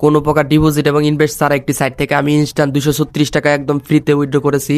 কোনো প্রকার ডিপোজিট এবং ইনভেস্ট ছাড়া একটি সাইট থেকে আমি ইনস্ট্যান্ট 236 টাকা একদম ফ্রিতে উইথড্র করেছি।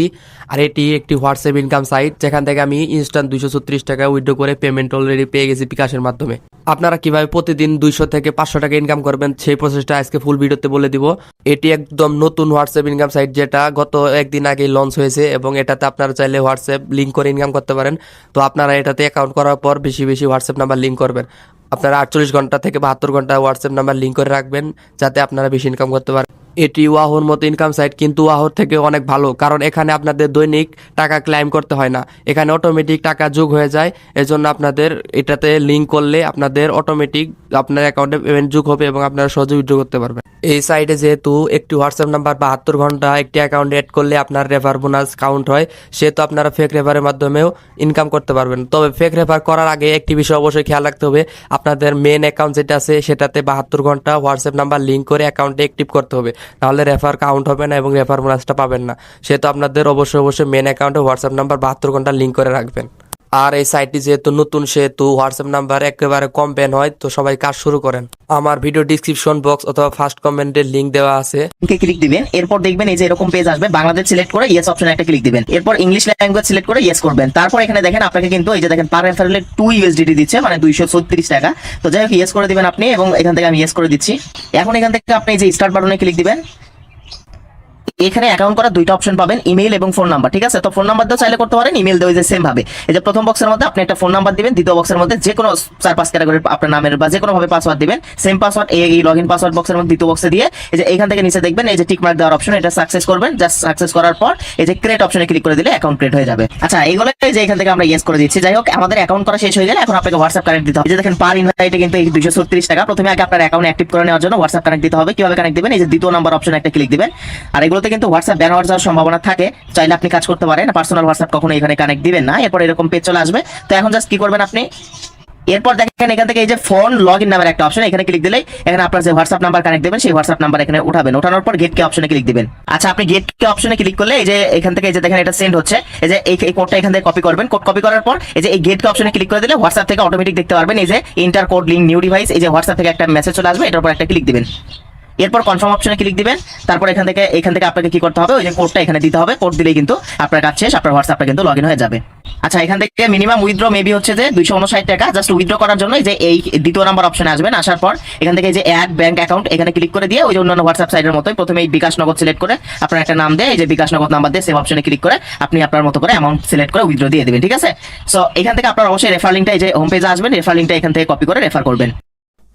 আর এটি একটি হোয়াটসঅ্যাপ ইনকাম সাইট, যেখান থেকে আমি ইনস্ট্যান্ট 236 টাকা উইথড্র করে পেমেন্ট অলরেডি পেয়ে গেছি বিকাশের মাধ্যমে। আপনারা কিভাবে প্রতিদিন 200 থেকে 500 টাকা ইনকাম করবেন সেই প্রসেসটা আজকে ফুল ভিডিওতে বলে দিব। এটি একদম নতুন হোয়াটসঅ্যাপ ইনকাম সাইট, যেটা গত একদিন আগে লঞ্চ হয়েছে এবং এটাতে আপনারা চাইলে হোয়াটসঅ্যাপ লিঙ্ক করে ইনকাম করতে পারেন। তো আপনারা এটাতে অ্যাকাউন্ট করার পর বেশি বেশি হোয়াটসঅ্যাপ নাম্বার লিঙ্ক করবেন। আপনারা 48 ঘন্টা থেকে 72 ঘন্টা হোয়াটসঅ্যাপ নাম্বার লিঙ্ক করে রাখবেন, যাতে আপনারা বেশি ইনকাম করতে পারেন। এটি ওয়াহোর মতো ইনকাম সাইট, কিন্তু ওয়াহোর থেকে অনেক ভালো, কারণ এখানে আপনাদের দৈনিক টাকা ক্লাইম করতে হয় না, এখানে অটোমেটিক টাকা যোগ হয়ে যায়। এজন্য আপনাদের এটাতে লিঙ্ক করলে আপনাদের অটোমেটিক আপনার অ্যাকাউন্টে পেমেন্ট যোগ হবে এবং আপনারা সহজে উইথড্র করতে পারবেন। এই সাইটে যেহেতু একটি হোয়াটসঅ্যাপ নাম্বার 72 ঘন্টা একটি অ্যাকাউন্টে অ্যাড করলে আপনার রেফার বোনাস কাউন্ট হয়, সেহেতু আপনারা ফেক রেফারের মাধ্যমেও ইনকাম করতে পারবেন। তবে ফেক রেফার করার আগে একটি বিষয় অবশ্যই খেয়াল রাখতে হবে, আপনাদের মেন অ্যাকাউন্ট যেটা আছে সেটাতে 72 ঘন্টা হোয়াটসঅ্যাপ নাম্বার লিঙ্ক করে অ্যাকাউন্টে অ্যাক্টিভ করতে হবে, নাহলে রেফার কাউন্ট হবে না এবং রেফার বোনাসটা পাবেন না। সেহেতু আপনাদের অবশ্যই মেন অ্যাকাউন্টে হোয়াটসঅ্যাপ নাম্বার 72 ঘন্টা লিঙ্ক করে রাখবেন। আর এই সাইটটি যেহেতু নতুন, সেহেতু হোয়াটসঅ্যাপ নাম্বার একেবারে কম ব্যান হয়। তো সবাই কাজ শুরু করেন। আমার ভিডিও ডিসক্রিপশন বক্স অথবা ফার্স্ট কমেন্টের লিঙ্ক দেওয়া আছে, ক্লিক দিবেন। এরপর দেখবেন এই যে এরকম পেজ আসবে, বাংলাদেশ সিলেক্ট করে ইয়েস অপশনে একটা ক্লিক দিবেন। এরপর ইংলিশ ল্যাঙ্গুয়েজ সিলেক্ট করে ইয়েস করবেন। তারপর এখানে দেখেন আপনাকে কিন্তু এই যে দেখেন পার রেফারেলে 2 USDT দিচ্ছে, মানে 236 টাকা। তো যাই হোক ইয়েস করে দিবেন আপনি, এবং এখান থেকে আমি ইয়েস করে দিচ্ছি। এখন এখান থেকে আপনি এই যে স্টার্ট বাটনে ক্লিক দিবেন। এখানে অ্যাকাউন্ট করার দুইটা অপশন পাবেন, ইমেইল এবং ফোন নাম্বার। ঠিক আছে, তো ফোন নাম্বার দিয়েও চাইলে করতে পারেন, ইমেল দিয়েও যে সেম ভাবে। এই যে প্রথম বক্সের মধ্যে আপনি একটা ফোন নাম্বার দিবেন, দ্বিতীয় বক্সের মধ্যে যে কোনো 4-5 ক্যাটাগরির আপনার নামের বা যে কোনো ভাবে পাসওয়ার্ড দিবেন। সেম পাসওয়ার্ড এই লগইন পাসওয়ার্ড বক্সের মধ্যে দ্বিতীয় বক্সে দিয়ে এই যে এখান থেকে নিচে দেখবেন এই যে টিক মার্ক দেওয়ার অপশন, এটা সাকসেস করবেন। জাস্ট সাকসেস করার পর এই যে ক্রিয়েট অপশনে ক্লিক করে দিলে অ্যাকাউন্ট ক্রিয়েট হয়ে যাবে। আচ্ছা, এইগুলো যে এখান থেকে আমরা ইয়েস করে দিচ্ছি। যাই হোক, আমাদের অ্যাকাউন্ট করা শেষ হয়ে গেলে এখন আপনাকে হোয়াটসঅ্যাপ কানেক্ট দিতে হবে। এই যে দেখেন পার ইনভাইটে কিন্তু এই 236 টাকা। প্রথমে আগে আপনার অ্যাকাউন্ট অ্যাক্টিভ করে নেওয়ার জন্য হোয়াটসঅ্যাপ কানেক্ট দিতে হবে। কিভাবে কানেক্ট দিবেন, এই যে দ্বিতীয় নাম্বার অপশনে একটা ক্লিক দিবেন। আর এগুলোতে কিন্তু হোয়াটসঅ্যাপ ব্যান হওয়ার সম্ভাবনা থাকে, চাইলে আপনি কাজ করতে পারেন। পার্সোনাল হোয়াটসঅ্যাপ কখনো এখানে কানেক্ট দিবেন না। এরপর এরকম পেজ চলে আসবে। তো এখন জাস্ট কি করবেন আপনি, এরপর দেখেন এখান থেকে এই যে ফোন লগইন নামের একটা অপশন, এখানে ক্লিক দিলেই এখানে আপনার যে হোয়াটসঅ্যাপ নাম্বার কানেক্ট দিবেন সেই হোয়াটসঅ্যাপ নাম্বার এখানে উঠাবেন। ওঠানোর পর গেট কে অপশনে ক্লিক দিবেন। আচ্ছা, আপনি গেট কে অপশনে ক্লিক করলে এই যে এখান থেকে এই যে দেখেন এটা সেন্ড হচ্ছে, এই যে এই কোডটা এখান থেকে কপি করবেন। কোড কপি করার পর এই যে এই গেট কে অপশনে ক্লিক করে দিলে হোয়াটসঅ্যাপ থেকে অটোমেটিক দেখতে পারবেন এই যে inter code link new device. এই যে হোয়াটসঅ্যাপ থেকে একটা মেসেজ চলে আসবে, এটার উপর একটা ক্লিক দিবেন। এরপর কনফার্ম অপশনে ক্লিক দিবেন। তারপর এখান থেকে আপনাকে কি করতে হবে, ওই যে কোডটা এখানে দিতে হবে। কোড দিলেই কিন্তু আপনার কাজ শেষ, আপনার হোয়াটসঅ্যাপটা কিন্তু লগইন হয়ে যাবে। আচ্ছা, এখান থেকে মিনিমাম উইথড্র মেবি হচ্ছে যে 259 টাকা। জাস্ট উইথড্র করার জন্য এই যে এই দ্বিতীয় নাম্বার অপশনে আসবেন। আসার পর এখান থেকে এই যে অ্যাড ব্যাংক অ্যাকাউন্ট এখানে ক্লিক করে দিয়ে ওই যে অন্যান্য হোয়াটসঅ্যাপ সাইটের মতোই প্রথমে এই বিকাশ নগদ সিলেক্ট করে আপনার একটা নাম দিয়ে এই যে বিকাশ নগদ নাম্বার দিয়ে সেভ অপশনে ক্লিক করে আপনি আপনার মতো করে অ্যামাউন্ট সিলেক্ট করে উইথড্র দিয়ে দিবেন। ঠিক আছে, সো এখান থেকে আপনার অবশ্যই রেফার লিংকটা এই যে হোম পেজে আসবেন, রেফার লিংকটা এখান থেকে কপি করে রেফার করবেন।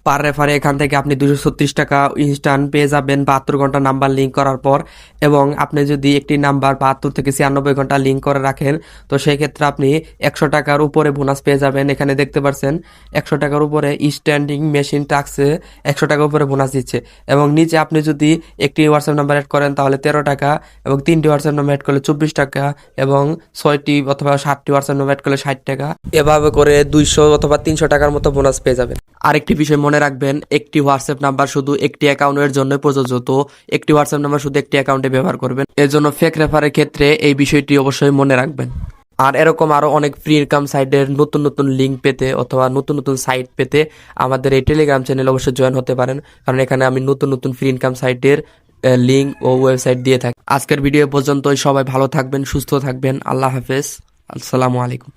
পার রেফারে এখান থেকে আপনি 236 টাকা ইনস্ট্যান্ট পেয়ে যাবেন 72 ঘন্টা নাম্বার লিঙ্ক করার পর। এবং আপনি যদি একটি নাম্বার 72 থেকে 96 ঘন্টা লিঙ্ক করে রাখেন, তো সেই ক্ষেত্রে আপনি 100 টাকার উপরে বোনাস পেয়ে যাবেন। এখানে দেখতে পাচ্ছেন 100 টাকার উপরে স্ট্যান্ডিং মেশিন টাক্সে 100 টাকার উপরে বোনাস দিচ্ছে। এবং নিচে আপনি যদি একটি হোয়াটসঅ্যাপ নাম্বার অ্যাড করেন তাহলে 13 টাকা, এবং 3টি হোয়াটসঅ্যাপ নাম্বার অ্যাড করলে 24 টাকা, এবং 6টি অথবা 7টি হোয়াটসঅ্যাপ নাম্বার অ্যাড করলে 60 টাকা। এভাবে করে 200 অথবা 300 টাকার মতো বোনাস পেয়ে যাবেন। আরেকটি বিষয় মনে রাখবেন, একটি হোয়াটসঅ্যাপ নাম্বার শুধু একটি অ্যাকাউন্টের জন্য প্রযোজ্য। তো একটি হোয়াটসঅ্যাপ নাম্বার শুধু একটি অ্যাকাউন্টে ব্যবহার করবেন। এর জন্য ফেক রেফারের ক্ষেত্রে এই বিষয়টি অবশ্যই মনে রাখবেন। আর এরকম আরো অনেক ফ্রি ইনকাম সাইটের নতুন লিঙ্ক পেতে অথবা নতুন সাইট পেতে আমাদের এই টেলিগ্রাম চ্যানেল অবশ্যই জয়েন হতে পারেন, কারণ এখানে আমি নতুন ফ্রি ইনকাম সাইটের লিঙ্ক ও ওয়েবসাইট দিয়ে থাকি। আজকের ভিডিও পর্যন্তই। সবাই ভালো থাকবেন, সুস্থ থাকবেন। আল্লাহ হাফেজ, আসসালামু আলাইকুম।